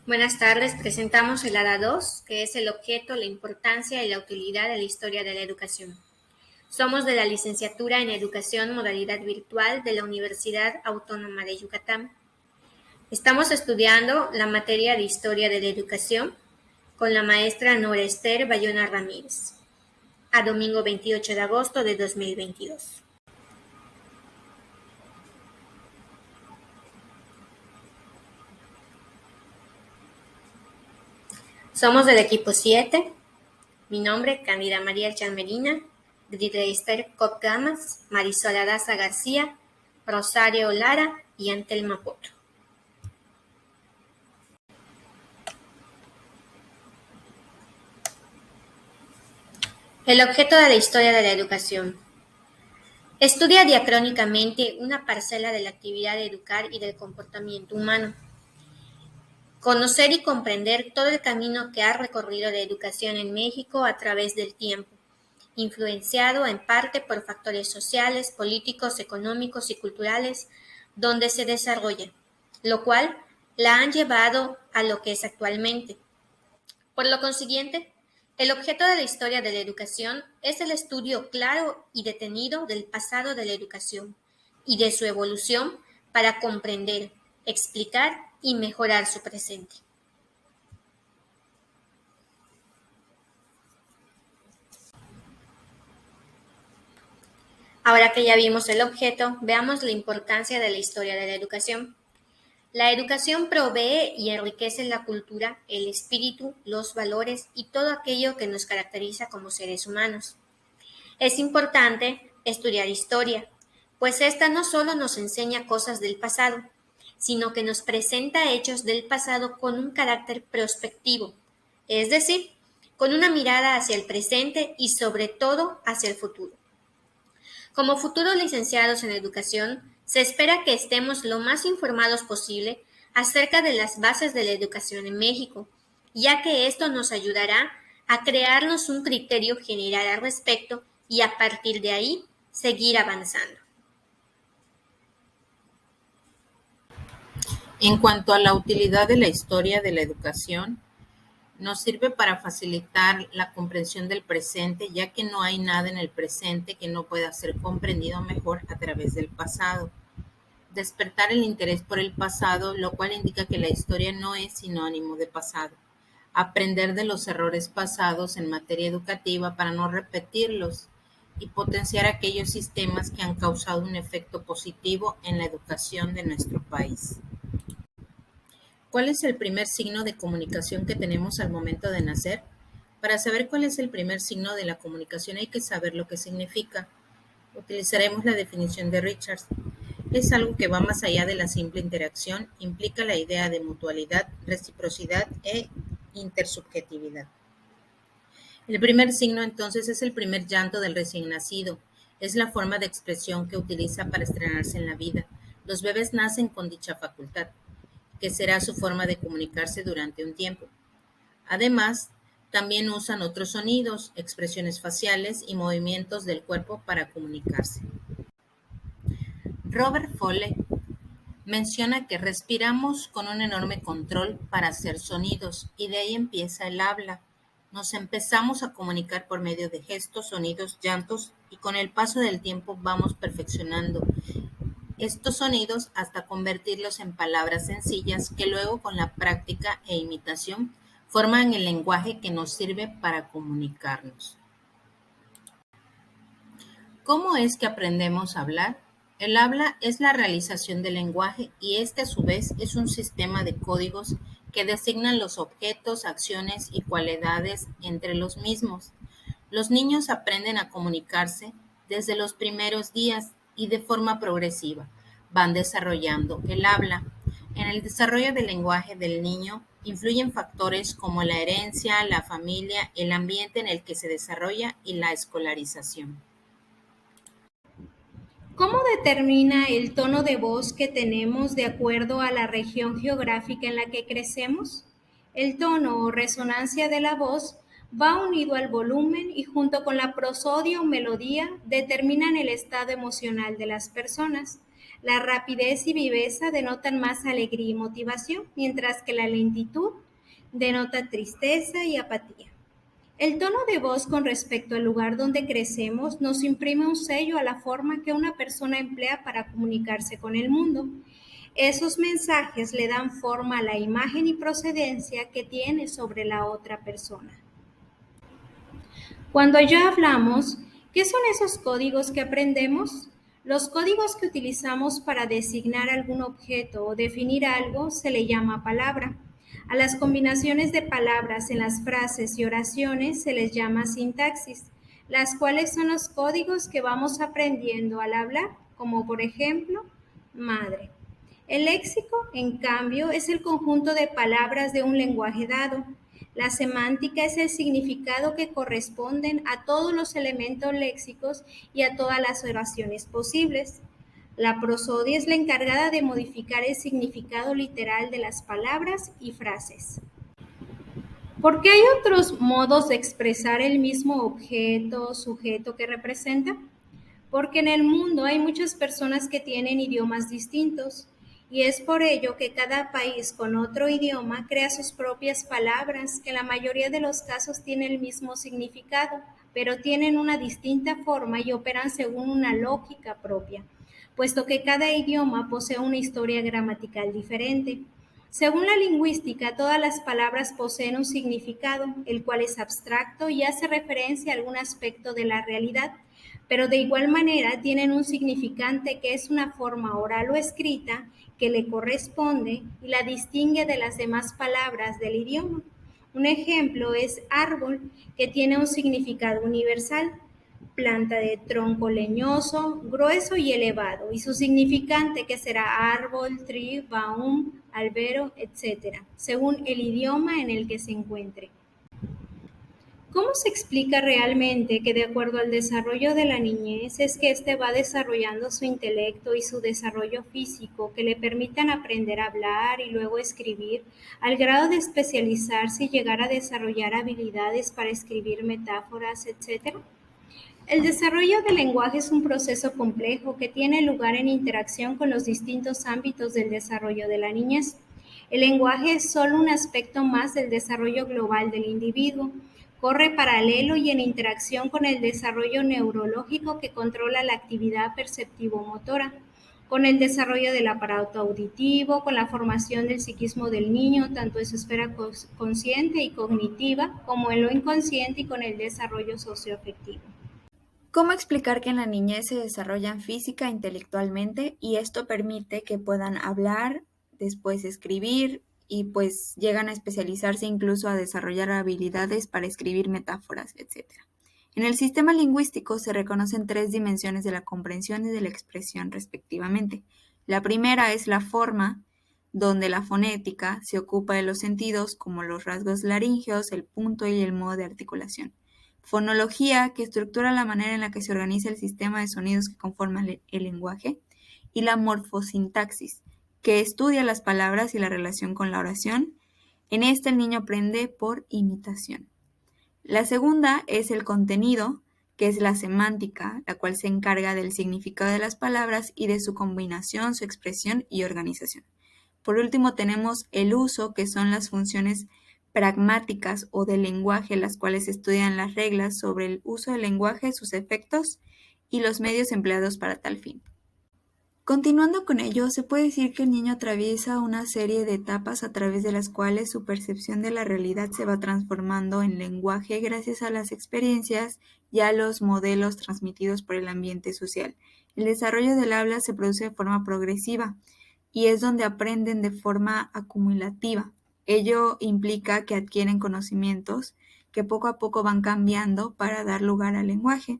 Buenas tardes, presentamos el ADA 2, que es el objeto, la importancia y la utilidad de la historia de la educación. Somos de la Licenciatura en Educación Modalidad Virtual de la Universidad Autónoma de Yucatán. Estamos estudiando la materia de Historia de la Educación con la maestra Nora Esther Bayona Ramírez, a domingo 28 de agosto de 2022. Somos del equipo 7. Mi nombre, Cándida María Medina, Grida Esther Cop Gamas, Marisol Daza García, Rosario Lara y Antelma Poto. El objeto de la historia de la educación. Estudia diacrónicamente una parcela de la actividad de educar y del comportamiento humano. Conocer y comprender todo el camino que ha recorrido la educación en México a través del tiempo, influenciado en parte por factores sociales, políticos, económicos y culturales donde se desarrolla, lo cual la han llevado a lo que es actualmente. Por lo consiguiente, el objeto de la historia de la educación es el estudio claro y detenido del pasado de la educación y de su evolución para comprender, explicar y mejorar su presente. Ahora que ya vimos el objeto, veamos la importancia de la historia de la educación. La educación provee y enriquece la cultura, el espíritu, los valores y todo aquello que nos caracteriza como seres humanos. Es importante estudiar historia, pues esta no solo nos enseña cosas del pasado, sino que nos presenta hechos del pasado con un carácter prospectivo, es decir, con una mirada hacia el presente y sobre todo hacia el futuro. Como futuros licenciados en educación, se espera que estemos lo más informados posible acerca de las bases de la educación en México, ya que esto nos ayudará a crearnos un criterio general al respecto y a partir de ahí seguir avanzando. En cuanto a la utilidad de la historia de la educación, nos sirve para facilitar la comprensión del presente, ya que no hay nada en el presente que no pueda ser comprendido mejor a través del pasado. Despertar el interés por el pasado, lo cual indica que la historia no es sinónimo de pasado. Aprender de los errores pasados en materia educativa para no repetirlos y potenciar aquellos sistemas que han causado un efecto positivo en la educación de nuestro país. ¿Cuál es el primer signo de comunicación que tenemos al momento de nacer? Para saber cuál es el primer signo de la comunicación hay que saber lo que significa. Utilizaremos la definición de Richards. Es algo que va más allá de la simple interacción, implica la idea de mutualidad, reciprocidad e intersubjetividad. El primer signo entonces es el primer llanto del recién nacido. Es la forma de expresión que utiliza para estrenarse en la vida. Los bebés nacen con dicha facultad, que será su forma de comunicarse durante un tiempo. Además, también usan otros sonidos, expresiones faciales y movimientos del cuerpo para comunicarse. Robert Foley menciona que respiramos con un enorme control para hacer sonidos y de ahí empieza el habla. Nos empezamos a comunicar por medio de gestos, sonidos, llantos y con el paso del tiempo vamos perfeccionando estos sonidos hasta convertirlos en palabras sencillas que luego con la práctica e imitación forman el lenguaje que nos sirve para comunicarnos. ¿Cómo es que aprendemos a hablar? El habla es la realización del lenguaje y este a su vez es un sistema de códigos que designan los objetos, acciones y cualidades entre los mismos. Los niños aprenden a comunicarse desde los primeros días y de forma progresiva van desarrollando el habla. En el desarrollo del lenguaje del niño influyen factores como la herencia, la familia, el ambiente en el que se desarrolla y la escolarización. ¿Cómo determina el tono de voz que tenemos de acuerdo a la región geográfica en la que crecemos? El tono o resonancia de la voz va unido al volumen y junto con la prosodia o melodía determinan el estado emocional de las personas. La rapidez y viveza denotan más alegría y motivación, mientras que la lentitud denota tristeza y apatía. El tono de voz con respecto al lugar donde crecemos nos imprime un sello a la forma que una persona emplea para comunicarse con el mundo. Esos mensajes le dan forma a la imagen y procedencia que tiene sobre la otra persona. Cuando ya hablamos, ¿qué son esos códigos que aprendemos? Los códigos que utilizamos para designar algún objeto o definir algo se le llama palabra. A las combinaciones de palabras en las frases y oraciones se les llama sintaxis, las cuales son los códigos que vamos aprendiendo al hablar, como por ejemplo, madre. El léxico, en cambio, es el conjunto de palabras de un lenguaje dado. La semántica es el significado que corresponden a todos los elementos léxicos y a todas las oraciones posibles. La prosodia es la encargada de modificar el significado literal de las palabras y frases. ¿Por qué hay otros modos de expresar el mismo objeto o sujeto que representa? Porque en el mundo hay muchas personas que tienen idiomas distintos y es por ello que cada país con otro idioma crea sus propias palabras que en la mayoría de los casos tienen el mismo significado, pero tienen una distinta forma y operan según una lógica propia, puesto que cada idioma posee una historia gramatical diferente. Según la lingüística, todas las palabras poseen un significado, el cual es abstracto y hace referencia a algún aspecto de la realidad, pero de igual manera tienen un significante que es una forma oral o escrita que le corresponde y la distingue de las demás palabras del idioma. Un ejemplo es árbol, que tiene un significado universal, planta de tronco leñoso, grueso y elevado, y su significante que será árbol, tree, baum, albero, etc., según el idioma en el que se encuentre. ¿Cómo se explica realmente que de acuerdo al desarrollo de la niñez es que éste va desarrollando su intelecto y su desarrollo físico que le permitan aprender a hablar y luego escribir al grado de especializarse y llegar a desarrollar habilidades para escribir metáforas, etcétera? El desarrollo del lenguaje es un proceso complejo que tiene lugar en interacción con los distintos ámbitos del desarrollo de la niñez. El lenguaje es solo un aspecto más del desarrollo global del individuo. Corre paralelo y en interacción con el desarrollo neurológico que controla la actividad perceptivo-motora, con el desarrollo del aparato auditivo, con la formación del psiquismo del niño, tanto en su esfera consciente y cognitiva, como en lo inconsciente y con el desarrollo socioafectivo. ¿Cómo explicar que en la niñez se desarrollan física e intelectualmente y esto permite que puedan hablar, después escribir y pues llegan a especializarse incluso a desarrollar habilidades para escribir metáforas, etc.? En el sistema lingüístico se reconocen 3 dimensiones de la comprensión y de la expresión respectivamente. La primera es la forma, donde la fonética se ocupa de los sentidos como los rasgos laríngeos, el punto y el modo de articulación. Fonología, que estructura la manera en la que se organiza el sistema de sonidos que conforman el lenguaje, y la morfosintaxis, que estudia las palabras y la relación con la oración. En esta el niño aprende por imitación. La segunda es el contenido, que es la semántica, la cual se encarga del significado de las palabras y de su combinación, su expresión y organización. Por último tenemos el uso, que son las funciones pragmáticas o del lenguaje, las cuales estudian las reglas sobre el uso del lenguaje, sus efectos y los medios empleados para tal fin. Continuando con ello, se puede decir que el niño atraviesa una serie de etapas a través de las cuales su percepción de la realidad se va transformando en lenguaje gracias a las experiencias y a los modelos transmitidos por el ambiente social. El desarrollo del habla se produce de forma progresiva y es donde aprenden de forma acumulativa. Ello implica que adquieren conocimientos que poco a poco van cambiando para dar lugar al lenguaje.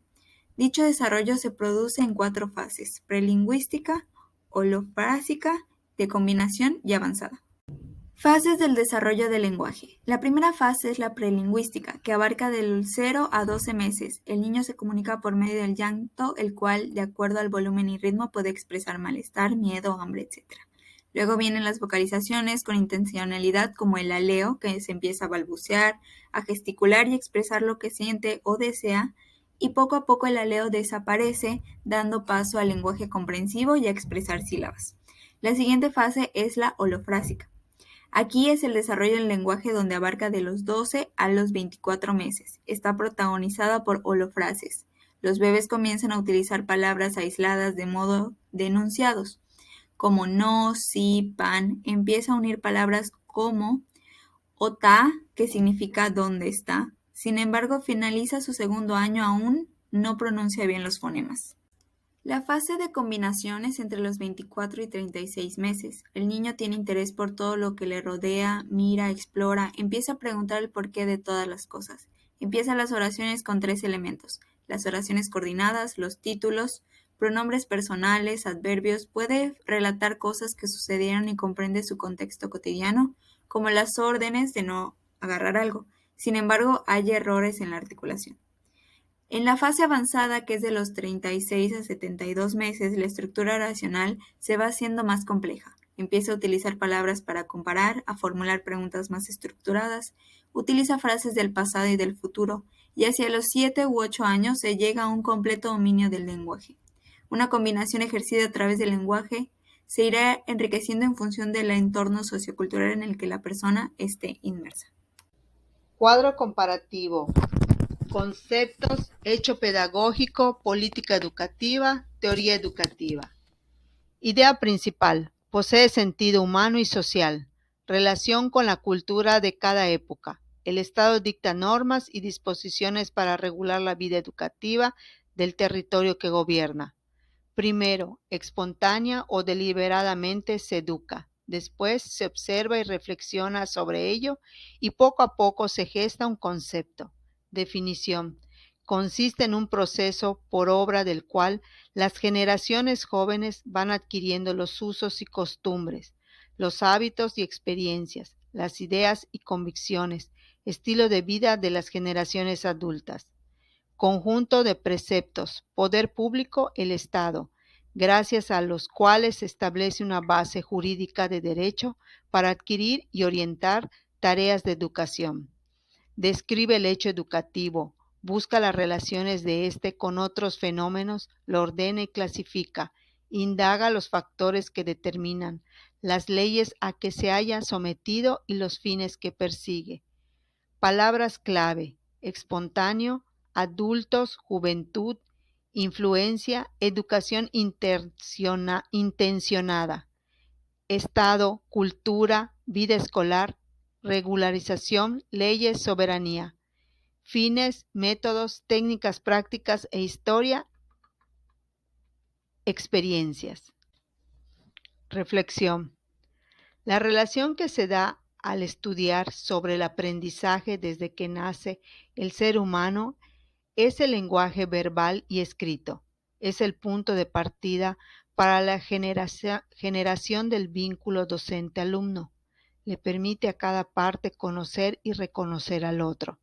Dicho desarrollo se produce en 4 fases: prelingüística, holofrásica, de combinación y avanzada. Fases del desarrollo del lenguaje. La primera fase es la prelingüística, que abarca del 0 a 12 meses. El niño se comunica por medio del llanto, el cual, de acuerdo al volumen y ritmo, puede expresar malestar, miedo, hambre, etc. Luego vienen las vocalizaciones con intencionalidad, como el aleo, que se empieza a balbucear, a gesticular y expresar lo que siente o desea, y poco a poco el aleo desaparece, dando paso al lenguaje comprensivo y a expresar sílabas. La siguiente fase es la holofrásica. Aquí es el desarrollo del lenguaje donde abarca de los 12 a los 24 meses. Está protagonizada por holofrases. Los bebés comienzan a utilizar palabras aisladas de modo de enunciados, como no, sí, pan. Empieza a unir palabras como ota, que significa dónde está. Sin embargo, finaliza su segundo año aún no pronuncia bien los fonemas. La fase de combinación es entre los 24 y 36 meses. El niño tiene interés por todo lo que le rodea, mira, explora, empieza a preguntar el porqué de todas las cosas. Empieza las oraciones con 3 elementos: las oraciones coordinadas, los títulos, pronombres personales, adverbios, puede relatar cosas que sucedieron y comprende su contexto cotidiano, como las órdenes de no agarrar algo. Sin embargo, hay errores en la articulación. En la fase avanzada, que es de los 36 a 72 meses, la estructura oracional se va haciendo más compleja. Empieza a utilizar palabras para comparar, a formular preguntas más estructuradas, utiliza frases del pasado y del futuro, y hacia los 7 u 8 años se llega a un completo dominio del lenguaje. Una combinación ejercida a través del lenguaje se irá enriqueciendo en función del entorno sociocultural en el que la persona esté inmersa. Cuadro comparativo. Conceptos, hecho pedagógico, política educativa, teoría educativa. Idea principal. Posee sentido humano y social. Relación con la cultura de cada época. El Estado dicta normas y disposiciones para regular la vida educativa del territorio que gobierna. Primero, espontánea o deliberadamente se educa. Después se observa y reflexiona sobre ello y poco a poco se gesta un concepto. Definición. Consiste en un proceso por obra del cual las generaciones jóvenes van adquiriendo los usos y costumbres, los hábitos y experiencias, las ideas y convicciones, estilo de vida de las generaciones adultas. Conjunto de preceptos, poder público, el Estado, gracias a los cuales se establece una base jurídica de derecho para adquirir y orientar tareas de educación. Describe el hecho educativo, busca las relaciones de éste con otros fenómenos, lo ordena y clasifica, indaga los factores que determinan, las leyes a que se haya sometido y los fines que persigue. Palabras clave: espontáneo, adultos, juventud, influencia, educación intencionada, Estado, cultura, vida escolar, regularización, leyes, soberanía. Fines, métodos, técnicas prácticas e historia, experiencias. Reflexión. La relación que se da al estudiar sobre el aprendizaje desde que nace el ser humano es el lenguaje verbal y escrito. Es el punto de partida para la generación del vínculo docente-alumno. Le permite a cada parte conocer y reconocer al otro,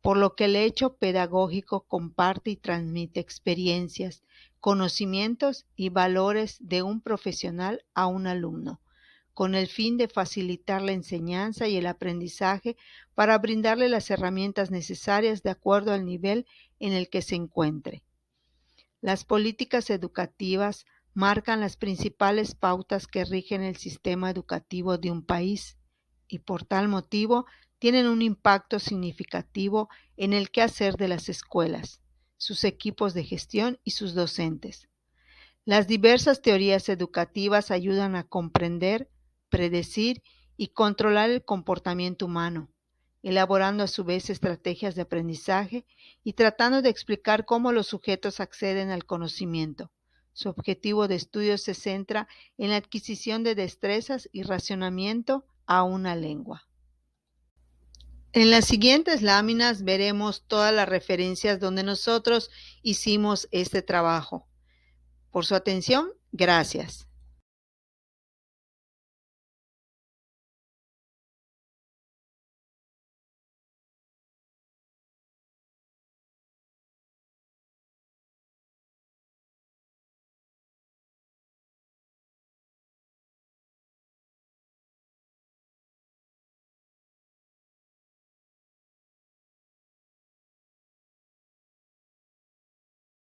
por lo que el hecho pedagógico comparte y transmite experiencias, conocimientos y valores de un profesional a un alumno, con el fin de facilitar la enseñanza y el aprendizaje para brindarle las herramientas necesarias de acuerdo al nivel en el que se encuentre. Las políticas educativas marcan las principales pautas que rigen el sistema educativo de un país y por tal motivo tienen un impacto significativo en el quehacer de las escuelas, sus equipos de gestión y sus docentes. Las diversas teorías educativas ayudan a comprender, predecir y controlar el comportamiento humano, elaborando a su vez estrategias de aprendizaje y tratando de explicar cómo los sujetos acceden al conocimiento. Su objetivo de estudio se centra en la adquisición de destrezas y racionamiento a una lengua. En las siguientes láminas veremos todas las referencias donde nosotros hicimos este trabajo. Por su atención, gracias.